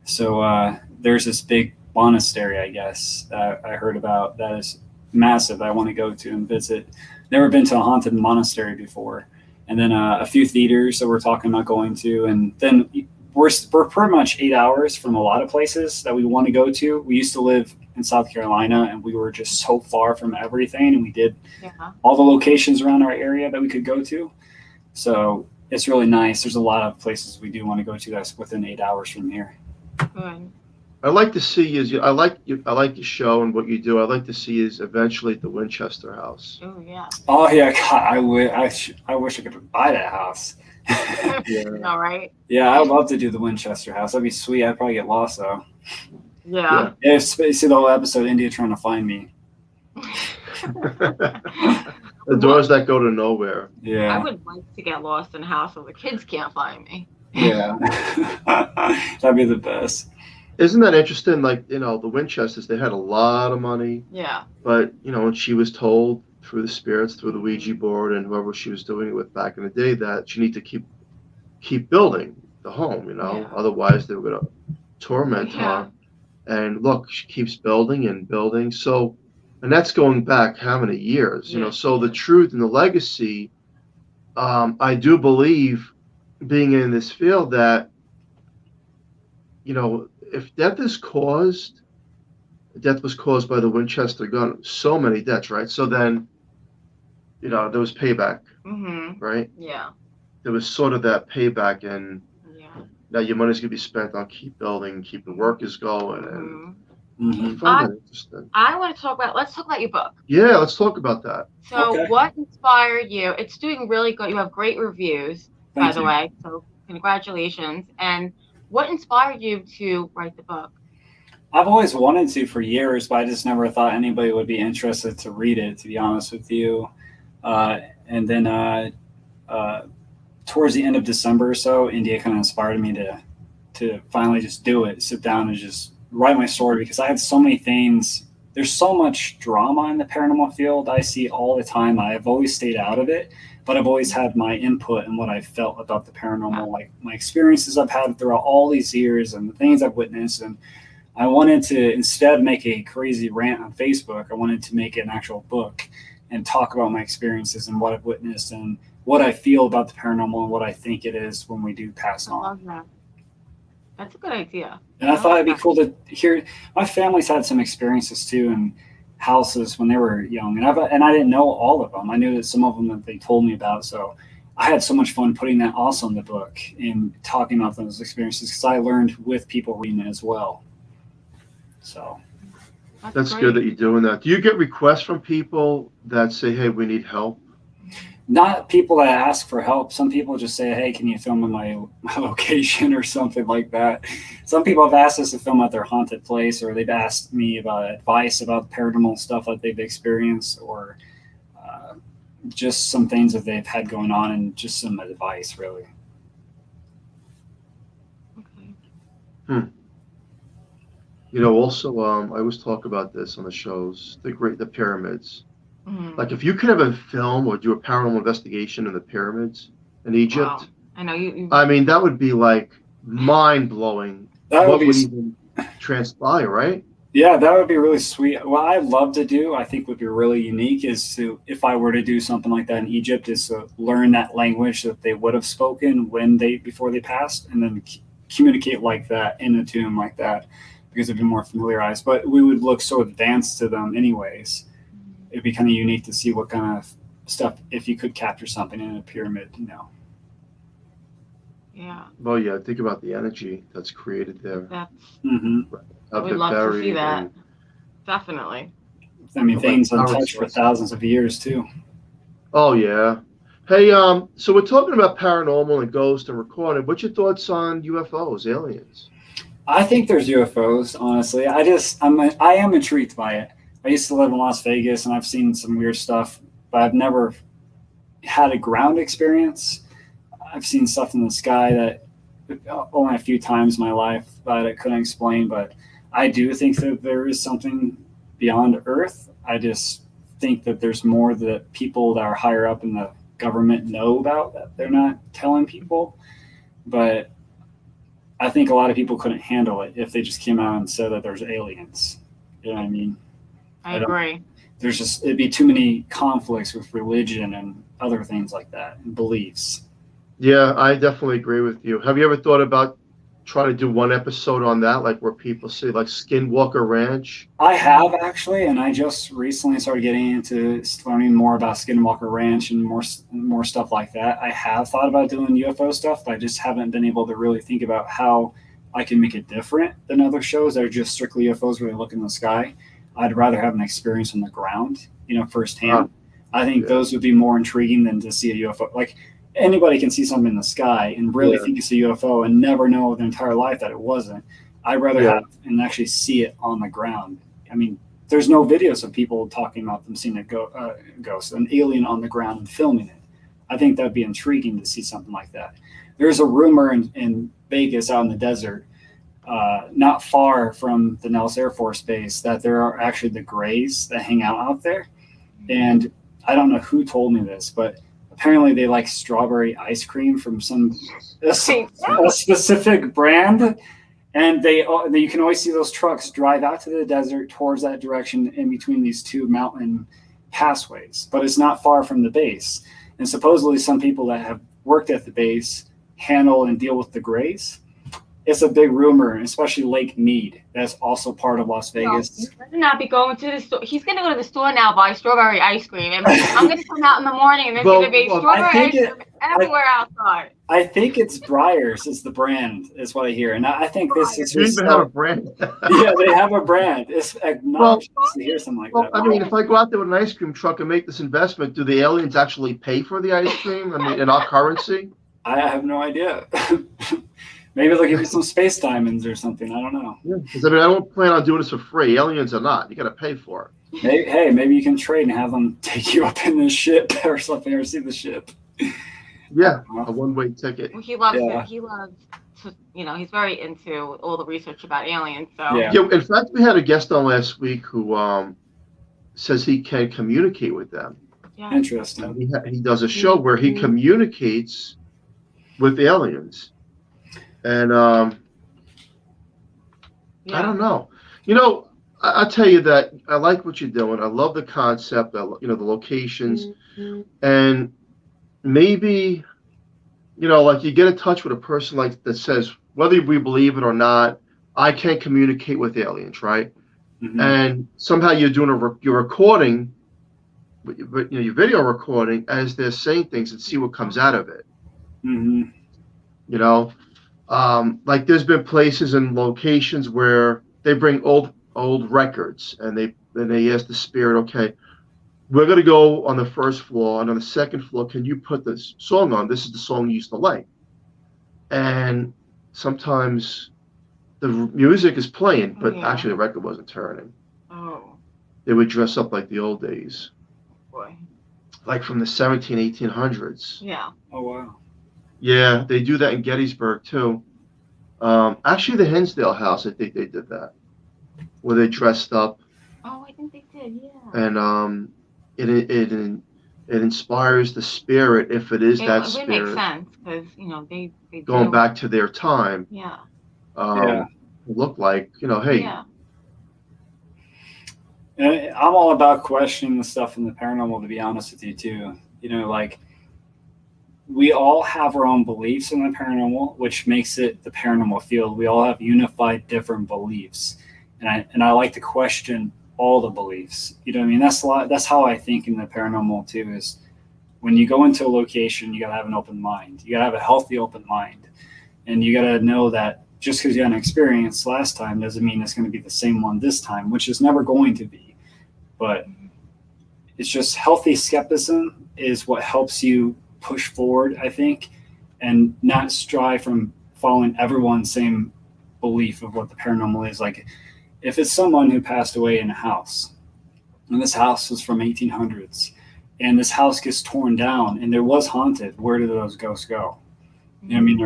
So there's this big monastery, I guess, that I heard about that is massive. I want to go to and visit. Never been to a haunted monastery before. And then a few theaters that we're talking about going to. And then we're pretty much 8 hours from a lot of places that we want to go to. We used to live in South Carolina, and we were just so far from everything, and we did all the locations around our area that we could go to. So it's really nice. There's a lot of places we do want to go to that's within 8 hours from here. Good. I'd like to see you. I like your show and what you do. I'd like to see you eventually at the Winchester House. Oh yeah. Oh yeah, God, I wish I could buy that house. Yeah. All right. Yeah, I'd love to do the Winchester House. That'd be sweet. I'd probably get lost though. Yeah. If see the whole episode, India trying to find me. The doors that go to nowhere. Yeah. I would like to get lost in a house so the kids can't find me. Yeah. That'd be the best. Isn't that interesting? Like, the Winchesters, they had a lot of money. Yeah. But, and she was told through the spirits, through the Ouija board and whoever she was doing it with back in the day, that she needed to keep building the home, Yeah. Otherwise they were going to torment her. And look, she keeps building and building. So, and that's going back how many years, so the truth and the legacy, I do believe, being in this field, that, if death was caused by the Winchester gun, so many deaths, right? So then, there was payback, right? Yeah. There was sort of that payback, and now your money's going to be spent on keep building, keep the workers going, and I find that interesting. Let's talk about your book. Yeah, let's talk about that. So what inspired you? It's doing really good. You have great reviews, by the way, so congratulations. And what inspired you to write the book? I've always wanted to for years, but I just never thought anybody would be interested to read it, to be honest with you. And then towards the end of December or so, India kind of inspired me to finally just do it, sit down and just write my story, because I had so many things. There's so much drama in the paranormal field I see all the time. I've always stayed out of it, but I've always had my input and what I felt about the paranormal, like my experiences I've had throughout all these years and the things I've witnessed. And I wanted to, instead, make a crazy rant on Facebook. I wanted to make an actual book and talk about my experiences and what I've witnessed and what I feel about the paranormal and what I think it is when we do pass on. I love that. That's a good idea. And I thought it'd be cool to hear. My family's had some experiences too in houses when they were young, and I didn't know all of them. I knew that some of them that they told me about. So I had so much fun putting that also in the book and talking about those experiences, because I learned with people reading it as well. So that's good that you're doing that. Do you get requests from people that say, "Hey, we need help"? Not people that ask for help. Some people just say, hey, can you film in my location or something like that. Some people have asked us to film at their haunted place, or they've asked me about advice about paranormal stuff that they've experienced, or just some things that they've had going on, and just some advice, really. Okay. Also, I always talk about this on the shows, the pyramids. Like if you could have a film or do a paranormal investigation in the pyramids in Egypt, Wow. I know you. I mean, that would be like mind blowing. What would even transpire, right? Yeah, that would be really sweet. What I'd love to do, I think would be really unique, is to, if I were to do something like that in Egypt, is to learn that language that they would have spoken before they passed, and then communicate like that in a tomb like that, because it'd be more familiarized. But we would look so advanced to them anyways. It'd be kind of unique to see what kind of stuff, if you could capture something in a pyramid, Yeah. Well, yeah, think about the energy that's created there. That's. I would love to see that. Definitely. I mean, things untouched for thousands of years too. Oh yeah. Hey, so we're talking about paranormal and ghosts and recording. What's your thoughts on UFOs, aliens? I think there's UFOs. Honestly, I am intrigued by it. I used to live in Las Vegas, and I've seen some weird stuff, but I've never had a ground experience. I've seen stuff in the sky that only a few times in my life that I couldn't explain, but I do think that there is something beyond Earth. I just think that there's more that people that are higher up in the government know about that they're not telling people. But I think a lot of people couldn't handle it if they just came out and said that there's aliens. You know what I mean? I agree. It'd be too many conflicts with religion and other things like that, and beliefs. Yeah, I definitely agree with you. Have you ever thought about trying to do one episode on that, like where people say like Skinwalker Ranch? I have actually, and I just recently started getting into learning more about Skinwalker Ranch and more stuff like that. I have thought about doing UFO stuff, but I just haven't been able to really think about how I can make it different than other shows that are just strictly UFOs where they look in the sky. I'd rather have an experience on the ground, firsthand. I think those would be more intriguing than to see a UFO. Like, anybody can see something in the sky and really think it's a UFO and never know their entire life that it wasn't. I'd rather have and actually see it on the ground. I mean, there's no videos of people talking about them seeing a ghost, an alien on the ground and filming it. I think that'd be intriguing to see something like that. There's a rumor in Vegas out in the desert, not far from the Nellis Air Force Base, that there are actually the Greys that hang out there. And I don't know who told me this, but apparently they like strawberry ice cream from a specific brand, and you can always see those trucks drive out to the desert towards that direction in between these two mountain passways, but it's not far from the base. And supposedly some people that have worked at the base handle and deal with the Greys. It's a big rumor, especially Lake Mead. That's also part of Las Vegas. He better not be going to the store. He's going to go to the store now, buy strawberry ice cream. And I'm going to come out in the morning, and there's going to be strawberry ice cream everywhere outside. I think it's Breyers is the brand, is what I hear. And I think this is... They even have a brand. Yeah, they have a brand. It's obnoxious to hear something like that. I mean, if I go out there with an ice cream truck and make this investment, do the aliens actually pay for the ice cream? I mean, in our currency? I have no idea. Maybe they'll give you some space diamonds or something. I don't know. Yeah, because I don't plan on doing this for free. Aliens are not. You got to pay for it. Maybe you can trade and have them take you up in the ship or something, or see the ship. Yeah, a one-way ticket. He loves it. He loves to, he's very into all the research about aliens. So yeah. In fact, we had a guest on last week who says he can communicate with them. Yeah. Interesting. He does a show where he communicates with aliens. And I don't know. I'll tell you that I like what you're doing. I love the concept. The locations, and maybe, like you get in touch with a person like that says, whether we believe it or not, I can't communicate with aliens, right? Mm-hmm. And somehow you're doing your recording, your video recording as they're saying things and see what comes out of it. Mm-hmm. Like there's been places and locations where they bring old records and they ask the spirit, okay, we're going to go on the first floor, and on the second floor, can you put this song on? This is the song you used to like. And sometimes the music is playing, but actually the record wasn't turning. Oh. They would dress up like the old days. Boy. Like from the 1800s. Yeah. Oh, wow. Yeah, they do that in Gettysburg, too. Actually, the Hinsdale House, I think they did that, where they dressed up. Oh, I think they did, yeah. And it inspires the spirit, if it is that spirit. It makes sense, because, they going back to their time. Yeah. Look like, hey. Yeah. And I'm all about questioning the stuff in the paranormal, to be honest with you, too. Like, we all have our own beliefs in the paranormal, which makes it the paranormal field. We all have unified different beliefs. And I like to question all the beliefs. You know what I mean? That's how I think in the paranormal, too, is when you go into a location, you got to have an open mind. You got to have a healthy open mind. And you got to know that just because you had an experience last time doesn't mean it's going to be the same one this time, which is never going to be. But it's just healthy skepticism is what helps you push forward, I think, and not strive from following everyone's same belief of what the paranormal is. Like, if it's someone who passed away in a house, and this house was from 1800s, and this house gets torn down and it was haunted, where do those ghosts go? You know what I mean?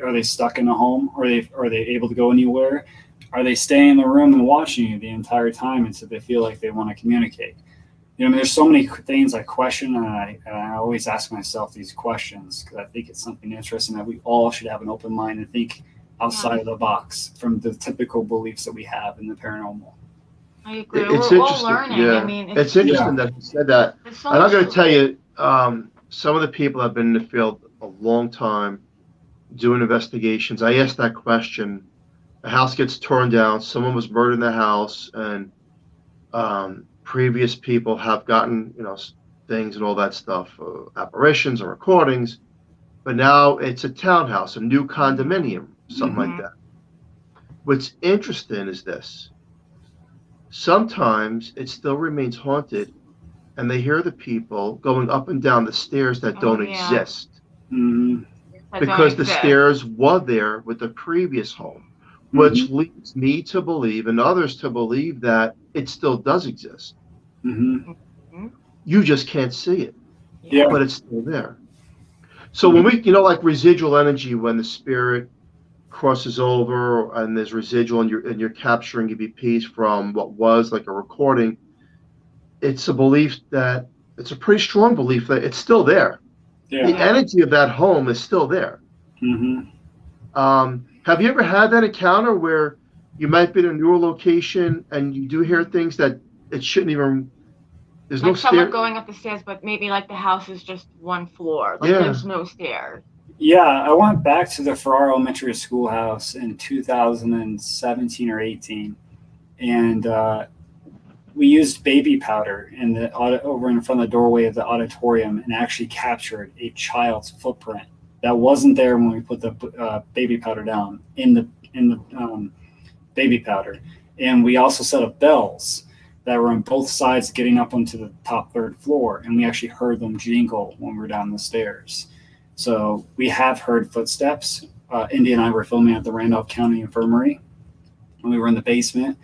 Are they stuck in a home? Are they able to go anywhere? Are they staying in the room and watching you the entire time until they feel like they want to communicate? You know, I mean, there's so many things I question, and I always ask myself these questions because I think it's something interesting that we all should have an open mind and think outside of the box from the typical beliefs that we have in the paranormal. I agree. It's We're all interesting. learning. Yeah. I mean, it's interesting that you said that. So and I'm going to tell you, some of the people have been in the field a long time doing investigations. I asked that question. A house gets torn down. Someone was murdered in the house, and previous people have gotten, things and all that stuff, apparitions or recordings. But now it's a townhouse, a new condominium, something like that. What's interesting is this. Sometimes it still remains haunted, and they hear the people going up and down the stairs that don't exist. Mm-hmm. Because the stairs were there with the previous home, which leads me to believe and others to believe that it still does exist. You just can't see it, but it's still there. So when we, like residual energy, when the spirit crosses over and there's residual and you're capturing EVPs from what was like a recording, it's a belief that it's a pretty strong belief that it's still there. Yeah. The energy of that home is still there. Have you ever had that encounter where you might be in a newer location and you do hear things that it shouldn't even? There's like no someone stairs going up the stairs, but maybe like the house is just one floor. Like there's no stairs. Yeah, I went back to the Farrar Elementary Schoolhouse in 2017 or 18, and we used baby powder over in front of the doorway of the auditorium and actually captured a child's footprint that wasn't there when we put the baby powder down in the baby powder. And we also set up bells that were on both sides getting up onto the top third floor, and we actually heard them jingle when we were down the stairs. So we have heard footsteps. Indy and I were filming at the Randolph County Infirmary, and we were in the basement.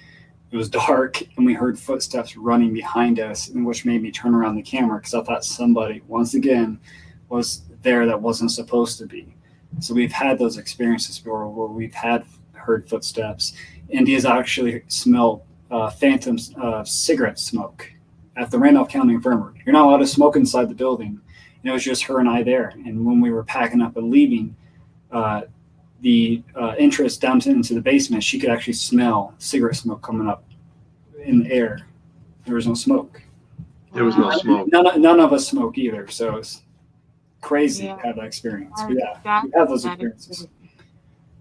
It was dark, and we heard footsteps running behind us, which made me turn around the camera because I thought somebody, once again, was there that wasn't supposed to be. So we've had those experiences before where we've heard footsteps. Indy has actually smelled phantom cigarette smoke at the Randolph County Infirmary. You're not allowed to smoke inside the building. And it was just her and I there. And when we were packing up and leaving, the entrance down into the basement, she could actually smell cigarette smoke coming up in the air. There was no smoke. There was no smoke. None of us smoke either. So it's crazy to have that experience. But yeah, we have those experiences.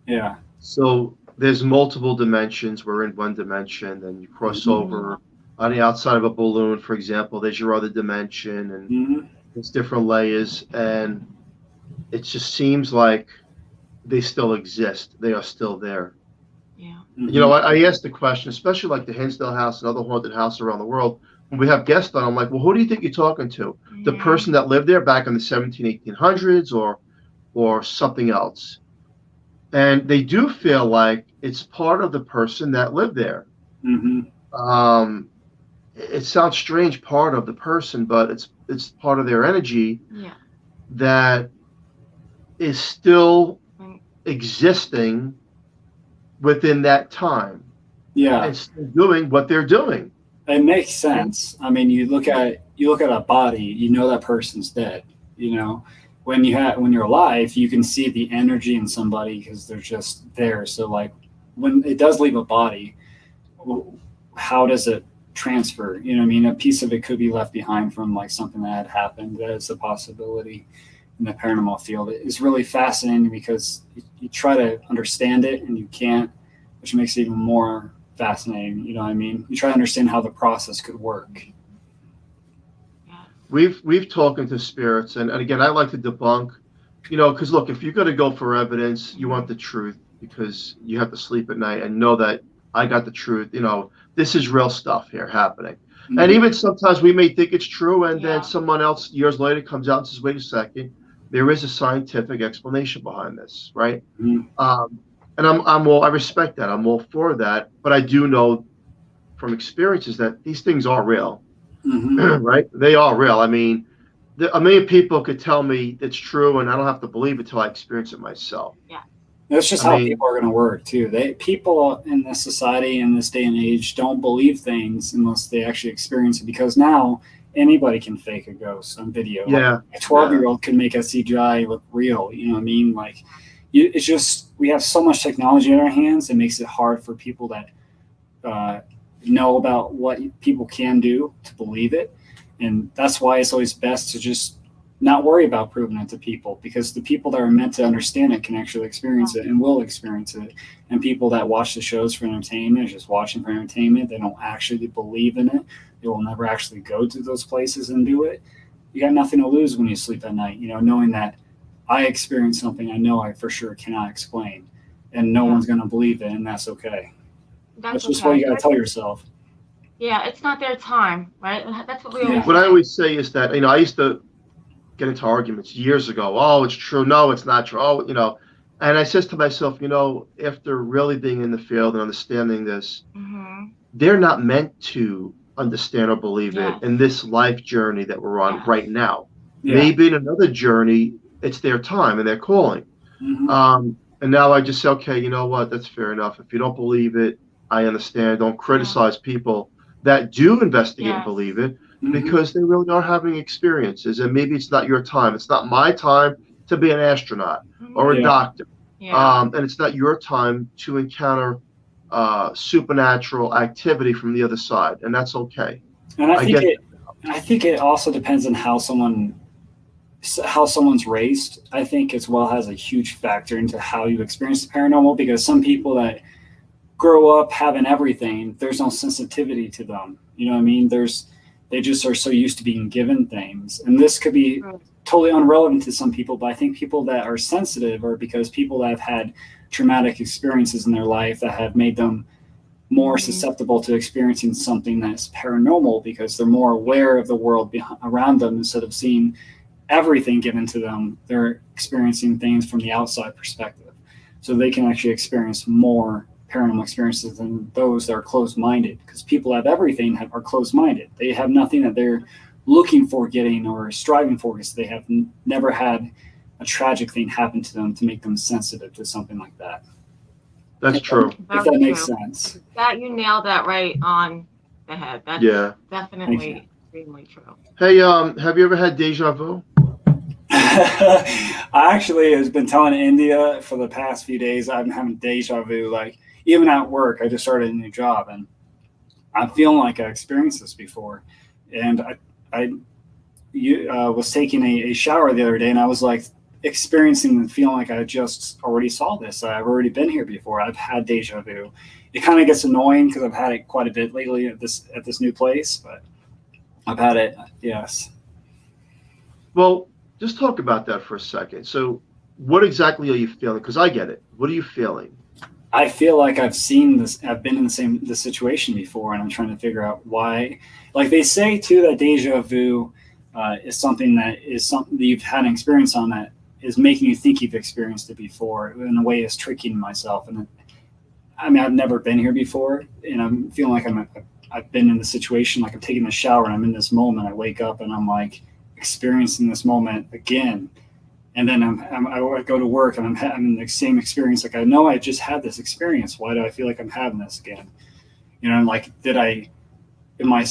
Yeah. So there's multiple dimensions. We're in one dimension, then you cross over on the outside of a balloon, for example. There's your other dimension, and there's different layers, and it just seems like they still exist. They are still there. Yeah. I asked the question, especially like the Hinsdale House and other haunted houses around the world. we have guests on, I'm like, well, who do you think you're talking to? The Mhm. person that lived there back in the 1800s or something else? And they do feel like it's part of the person that lived there. Mm-hmm. It sounds strange, part of the person, but it's part of their energy Yeah. that is still Mm. existing within that time Yeah, and still doing what they're doing. it makes sense. I mean, you look at a body, you know that person's dead. You know, when you're alive, you can see the energy in somebody because they're just there. So like when it does leave a body, how does it transfer? You know what I mean? A piece of it could be left behind from like something that had happened. That is a possibility in the paranormal field. It's really fascinating because you try to understand it and you can't, which makes it even more fascinating. You know what I mean? You try to understand how the process could work. We've talked to spirits, and again, I like to debunk, because look, if you're going to go for evidence, you want the truth because you have to sleep at night and know that I got the truth. This is real stuff here happening. Mm-hmm. And even sometimes we may think it's true, and Yeah. then someone else years later comes out and says, wait a second, there is a scientific explanation behind this, right? Mm-hmm. And I respect that. I'm all for that. But I do know from experiences that these things are real, Mm-hmm. right? They are real. I mean, a million people could tell me it's true, and I don't have to believe it till I experience it myself. Yeah. That's just how people are going to work too. People in this society in this day and age don't believe things unless they actually experience it. Because now anybody can fake a ghost on video. Yeah, like a 12-year-old can make a CGI look real. You know what I mean? Like, it's just we have so much technology in our hands. It makes it hard for people that know about what people can do to believe it, and that's why it's always best to just not worry about proving it to people, because the people that are meant to understand it can actually experience it and will experience it. And people that watch the shows for entertainment, just watching for entertainment, they don't actually believe in it. They will never actually go to those places and do it. You got nothing to lose when you sleep at night, knowing that I experienced something I know I for sure cannot explain, and no one's going to believe it, and that's okay. That's just what you got to tell yourself. Yeah, it's not their time, right? That's what we always say. What I always say is that, I used to get into arguments years ago. Oh, it's true. No, it's not true. Oh, and I says to myself, after really being in the field and understanding this, they're not meant to understand or believe it in this life journey that we're on right now. Yeah. Maybe in another journey, it's their time and their calling. Mm-hmm. And now I just say, okay, you know what? That's fair enough. If you don't believe it, I understand. Don't criticize people that do investigate and believe it, because they really are having experiences, and maybe it's not your time. It's not my time to be an astronaut or a doctor. And it's not your time to encounter supernatural activity from the other side, and that's okay. And I think it also depends on how someone's raised. I think as well has a huge factor into how you experience the paranormal, because some people that grow up having everything, there's no sensitivity to them. You know what I mean? They just are so used to being given things. And this could be totally irrelevant to some people, but I think people that are sensitive are because people that have had traumatic experiences in their life that have made them more susceptible to experiencing something that's paranormal, because they're more aware of the world around them instead of seeing everything given to them. They're experiencing things from the outside perspective. So they can actually experience more paranormal experiences than those that are closed-minded, because people have everything are closed-minded. They have nothing that they're looking for getting or striving for, because they have never had a tragic thing happen to them to make them sensitive to something like that. That's true. If that makes sense. That you nailed that right on the head. That's definitely extremely true. Hey, have you ever had deja vu? I actually has been telling India for the past few days I've been having deja vu. Like, even at work, I just started a new job and I'm feeling like I experienced this before. And I was taking a shower the other day, and I was like experiencing the feeling like I just already saw this. I've already been here before. I've had deja vu. It kind of gets annoying because I've had it quite a bit lately at this new place, but I've had it. Yes. Well, just talk about that for a second. So what exactly are you feeling? Because I get it. What are you feeling? I feel like I've seen this. I've been in the situation before, and I'm trying to figure out why. Like they say too, that deja vu is something that you've had an experience on that is making you think you've experienced it before. In a way, is tricking myself. And I mean, I've never been here before, and I'm feeling like I've been in the situation. Like I'm taking a shower, and I'm in this moment. I wake up, and I'm like experiencing this moment again. And then I go to work and I'm having the same experience. Like I know I just had this experience. Why do I feel like I'm having this again? You know, like am I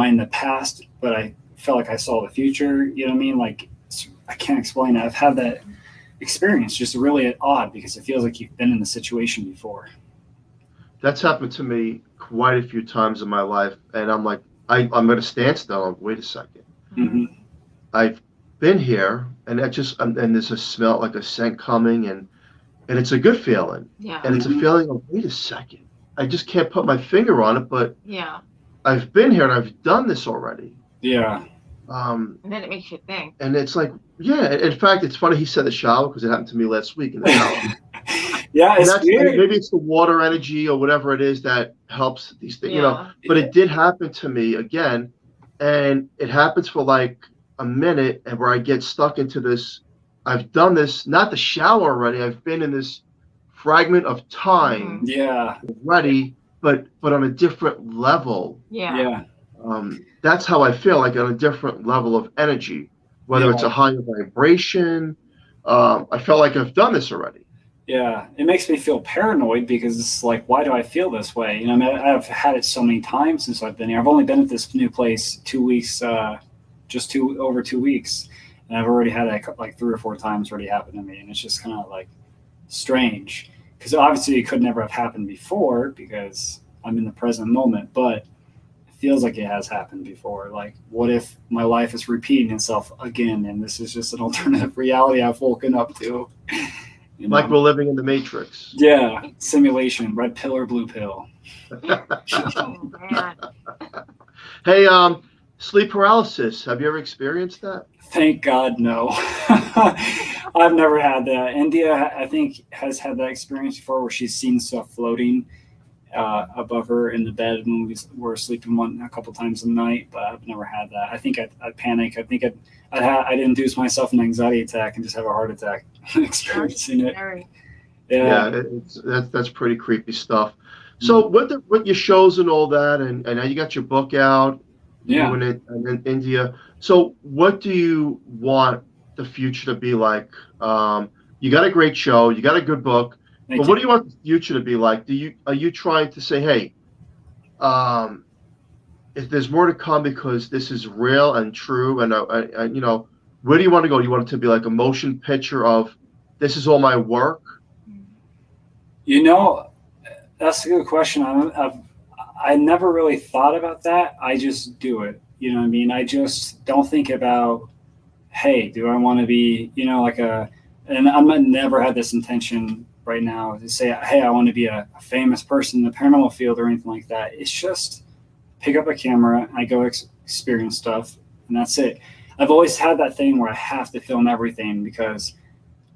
in the past, but I felt like I saw the future? You know what I mean? Like I can't explain it. I've had that experience, just really odd because it feels like you've been in the situation before. That's happened to me quite a few times in my life, and I'm like, I'm at a standstill. I'm, wait a second. Mm-hmm. I've been here, and there's a smell, like a scent coming, and it's a good feeling. Yeah. And it's a feeling of, wait a second, I just can't put my finger on it, but Yeah. I've been here and I've done this already. Yeah. And then it makes you think. And it's like, yeah. In fact, it's funny he said the shower because it happened to me last week in the shower. Yeah, it's weird. Maybe it's the water energy or whatever it is that helps these things, you know. But it did happen to me again, and it happens for like a minute, and where I get stuck into this. I've done this, not the shower already. I've been in this fragment of time, already, but on a different level. Yeah. That's how I feel, like on a different level of energy, whether it's a higher vibration. I felt like I've done this already. Yeah, it makes me feel paranoid because it's like, why do I feel this way? You know, I mean, I've had it so many times since I've been here. I've only been at this new place 2 weeks, over 2 weeks, and I've already had it like 3 or 4 times already happen to me, and it's just kind of like strange because obviously it could never have happened before because I'm in the present moment, but it feels like it has happened before. Like, what if my life is repeating itself again, and this is just an alternative reality I've woken up to? You know? Like we're living in the Matrix. Yeah, simulation, red pill or blue pill. Oh, man. Hey, sleep paralysis. Have you ever experienced that? Thank God, no. I've never had that. India, I think, has had that experience before where she's seen stuff floating above her in the bed when we were sleeping a couple times a night, but I've never had that. I think I'd panic. I think I'd induce myself an anxiety attack and just have a heart attack experiencing it. Yeah, that's pretty creepy stuff. So with your shows and all that, and now you got your book out, doing it in India. So what do you want the future to be like? You got a great show, you got a good book, but what do you want the future to be like? Are you trying to say, hey, if there's more to come because this is real and true, and you know, where do you want to go? Do you want it to be like a motion picture of this is all my work? You know, that's a good question. I never really thought about that. I just do it. You know what I mean? I just don't think about, hey, do I want to be, you know, and I'm never had this intention right now to say, hey, I want to be a famous person in the paranormal field or anything like that. It's just pick up a camera, I go experience stuff, and that's it. I've always had that thing where I have to film everything because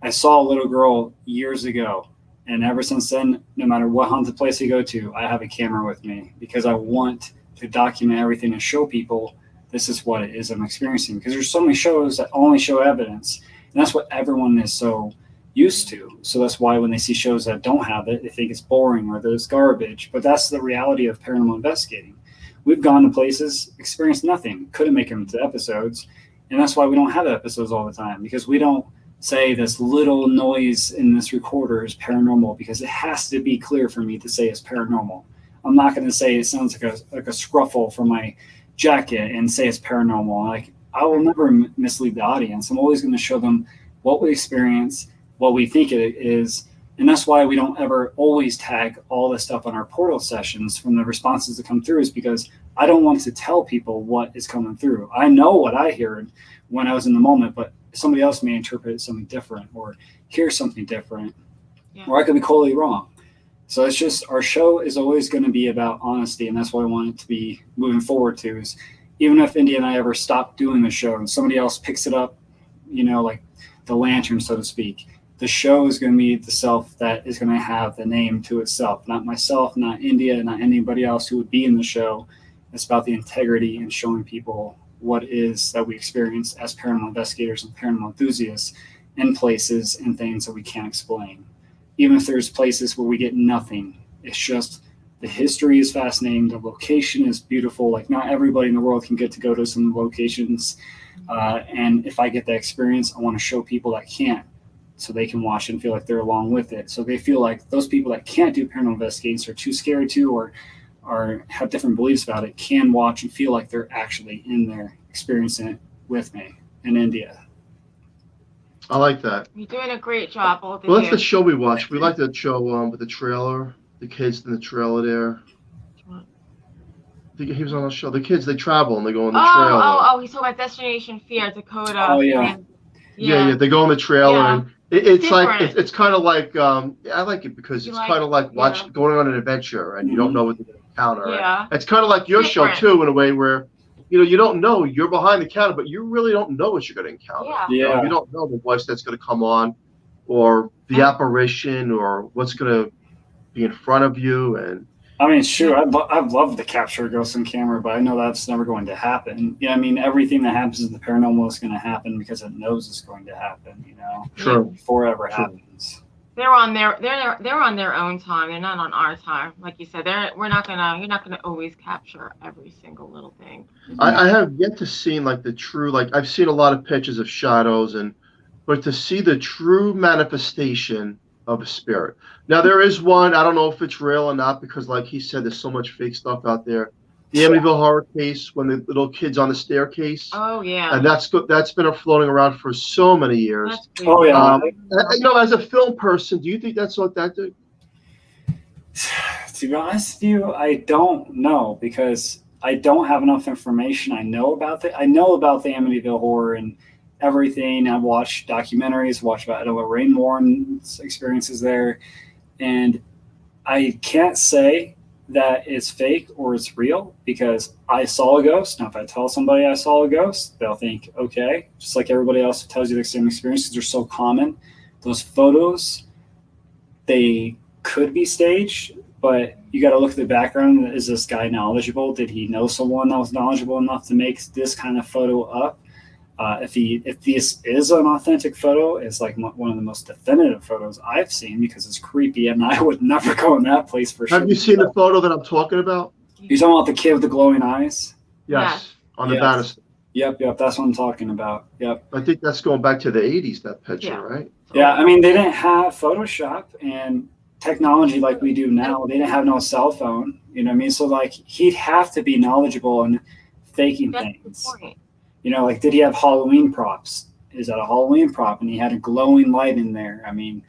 I saw a little girl years ago. And ever since then, no matter what haunted place I go to, I have a camera with me because I want to document everything and show people this is what it is I'm experiencing. Because there's so many shows that only show evidence. And that's what everyone is so used to. So that's why when they see shows that don't have it, they think it's boring or there's garbage. But that's the reality of paranormal investigating. We've gone to places, experienced nothing, couldn't make them into episodes. And that's why we don't have episodes all the time, because we don't say this little noise in this recorder is paranormal, because it has to be clear for me to say it's paranormal. I'm not going to say it sounds like a scruffle from my jacket and say it's paranormal. Like, I will never mislead the audience. I'm always going to show them what we experience, what we think it is. And that's why we don't ever always tag all this stuff on our portal sessions from the responses that come through, is because I don't want to tell people what is coming through. I know what I heard when I was in the moment, but somebody else may interpret something different or hear something different, or I could be totally wrong. So it's just, our show is always going to be about honesty, and that's what I want it to be moving forward to, is even if India and I ever stop doing the show and somebody else picks it up, you know, like the lantern, so to speak, the show is going to be the self that is going to have the name to itself, not myself, not India, not anybody else who would be in the show. It's about the integrity and showing people what is that we experience as paranormal investigators and paranormal enthusiasts in places and things that we can't explain. Even if there's places where we get nothing, it's just the history is fascinating. The location is beautiful. Like not everybody in the world can get to go to some locations. And if I get that experience, I want to show people that can't, so they can watch and feel like they're along with it. So they feel like those people that can't do paranormal investigations are too scared to, or have different beliefs about it, can watch and feel like they're actually in there experiencing it with me in India. I like that. You're doing a great job, both of Well, that's you. the show we watched. We like that show with the trailer, the kids in the trailer there. I think he was on the show. The kids, they travel and they go in the trailer. Oh, he's talking about Destination Fear, Dakota. Oh, yeah. Yeah. They go in the trailer, and it's like different. it's kind of like I like it because it's kind of like going on an adventure, and you don't know what they're going to encounter. Yeah. It's kind of like your show too, in a way where you don't know, you're behind the counter, but you really don't know what you're going to encounter. Yeah. You don't know the voice that's going to come on, or the apparition, or what's going to be in front of you. And I mean, sure, I'd love to capture a ghost on camera, but I know that's never going to happen. Yeah, I mean, everything that happens in the paranormal is going to happen because it knows it's going to happen. True. Before it ever happens. They're on their own time. They're not on our time. Like you said, you're not gonna always capture every single little thing. I have yet to see like the true, like I've seen a lot of pictures of shadows, but to see the true manifestation of a spirit. Now there is one, I don't know if it's real or not, because like he said, there's so much fake stuff out there. The Amityville horror case, when the little kid's on the staircase. Oh yeah. And that's been floating around for so many years. Oh yeah. As a film person, do you think that's what that did? To be honest with you, I don't know, because I don't have enough information. I know about the Amityville horror and everything. I've watched documentaries, watched about Ella Rain Warren's experiences there, and I can't say that it's fake or it's real, because I saw a ghost. Now, if I tell somebody I saw a ghost, they'll think, okay, just like everybody else who tells you the same experiences. They're so common. Those photos, they could be staged, but you got to look at the background. Is this guy knowledgeable? Did he know someone that was knowledgeable enough to make this kind of photo up? If this is an authentic photo, it's like one of the most definitive photos I've seen, because it's creepy, and I would never go in that place for sure. Have you seen the photo that I'm talking about? You're talking about the kid with the glowing eyes? Yes. On the banister. Yep, that's what I'm talking about. Yep. I think that's going back to the 80s, that picture, right? Yeah, I mean, they didn't have Photoshop and technology like we do now. They didn't have no cell phone, you know what I mean? So, like, he'd have to be knowledgeable in faking things. Like, did he have Halloween props? Is that a Halloween prop? And he had a glowing light in there. I mean,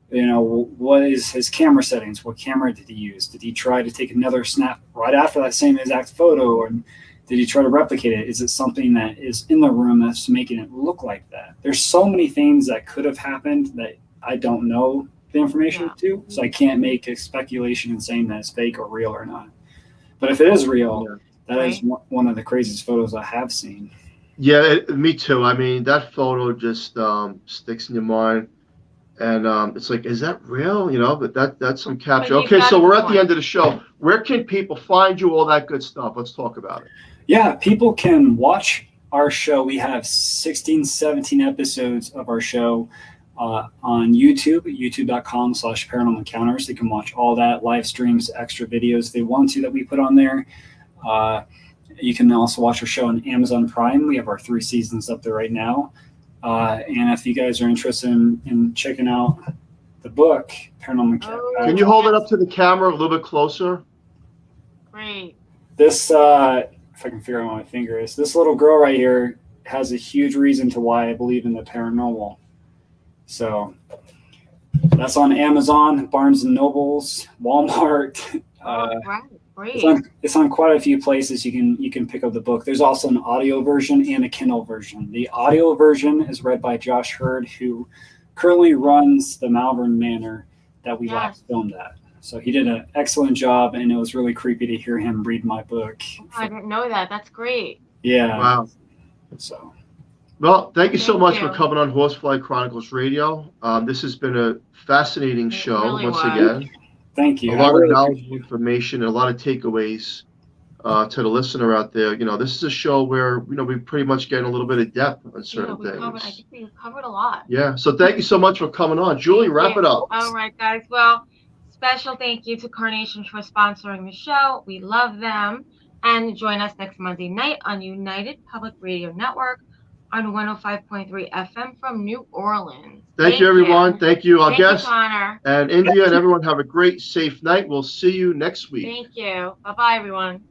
what is his camera settings? What camera did he use? Did he try to take another snap right after that same exact photo? Or did he try to replicate it? Is it something that is in the room that's making it look like that? There's so many things that could have happened that I don't know the information to. So I can't make a speculation in saying that it's fake or real or not. But if it is real, that is one of the craziest photos I have seen. Yeah, me too. I mean, that photo just sticks in your mind, and it's like, is that real? But that's some capture. Okay, so we're at the end of the show. Where can people find you? All that good stuff. Let's talk about it. Yeah, people can watch our show. We have 16, 17 episodes of our show on YouTube, youtube.com/paranormal encounters. They can watch all that, live streams, extra videos they want to that we put on there. You can also watch our show on Amazon Prime. We have our 3 seasons up there right now. And if you guys are interested in checking out the book, Paranormal Encounters. Can you hold it up to the camera a little bit closer? Great. This, if I can figure out what my finger is, this little girl right here has a huge reason to why I believe in the paranormal. So that's on Amazon, Barnes & Nobles, Walmart. Right. It's on quite a few places you can pick up the book. There's also an audio version and a Kindle version. The audio version is read by Josh Hurd, who currently runs the Malvern Manor that we last filmed at. So he did an excellent job, and it was really creepy to hear him read my book. I didn't know that. That's great. Yeah. Wow. So Well, thank you so Thank much you. for coming on Horsefly Chronicles Radio. This has been a fascinating It show really once was. again. Thank you. A I lot of really knowledgeable information and a lot of takeaways to the listener out there. This is a show where we pretty much get a little bit of depth on Yeah, certain I things. think we covered a lot. Yeah. So thank you so much for coming on, Julie. Thank Wrap you. it up. All right, guys. Well, special thank you to Carnation for sponsoring the show. We love them. And join us next Monday night on United Public Radio Network on 105.3 FM from New Orleans. Thank you, everyone. Thank you, our Thank you, guests, Connor. and India, and everyone. Have a great, safe night. We'll see you next week. Thank you. Bye-bye, everyone.